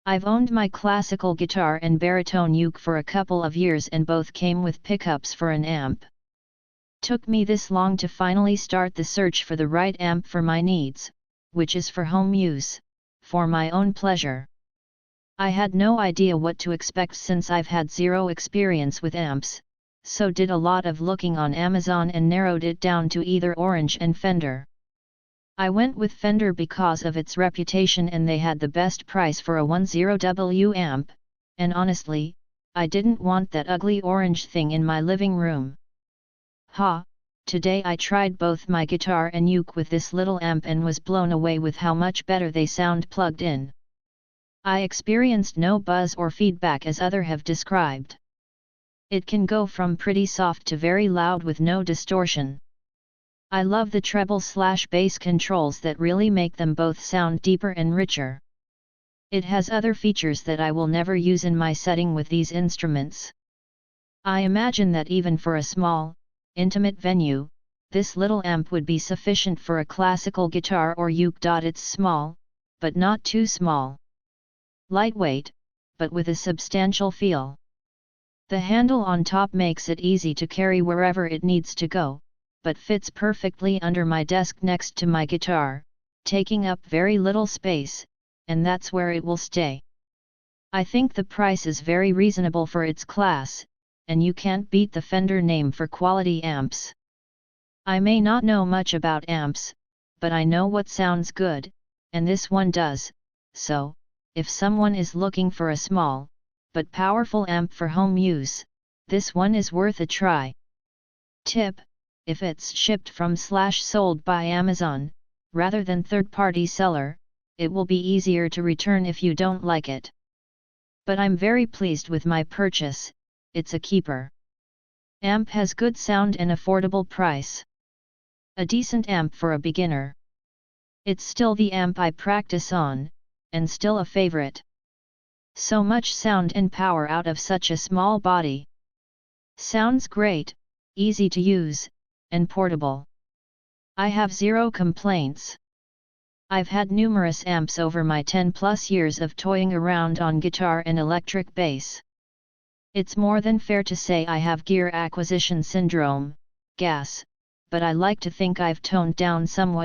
I've owned my classical guitar and baritone uke for a couple of years and both came with pickups for an amp. Took me this long to finally start the search for the right amp for my needs, which is for home use, for my own pleasure. I had no idea what to expect since I've had zero experience with amps, so did a lot of looking on Amazon and narrowed it down to either Orange and Fender. I went with Fender because of its reputation and they had the best price for a 10W amp, and honestly, I didn't want that ugly orange thing in my living room. Today I tried both my guitar and uke with this little amp and was blown away with how much better they sound plugged in. I experienced no buzz or feedback as others have described. It can go from pretty soft to very loud with no distortion. I love the treble/bass controls that really make them both sound deeper and richer. It has other features that I will never use in my setting with these instruments. I imagine that even for a small, intimate venue, this little amp would be sufficient for a classical guitar or uke. It's small, but not too small. Lightweight, but with a substantial feel. The handle on top makes it easy to carry wherever it needs to go, but fits perfectly under my desk next to my guitar, taking up very little space, and that's where it will stay. I think the price is very reasonable for its class, and you can't beat the Fender name for quality amps. I may not know much about amps, but I know what sounds good, and this one does, so, if someone is looking for a small, but powerful amp for home use, this one is worth a try. Tip: if it's shipped from/sold by Amazon, rather than third-party seller, it will be easier to return if you don't like it. But I'm very pleased with my purchase, it's a keeper. Amp has good sound and affordable price. A decent amp for a beginner. It's still the amp I practice on, and still a favorite. So much sound and power out of such a small body. Sounds great, easy to use, and portable. I have zero complaints. I've had numerous amps over my 10+ years of toying around on guitar and electric bass. It's more than fair to say I have gear acquisition syndrome, gas, but I like to think I've toned down somewhat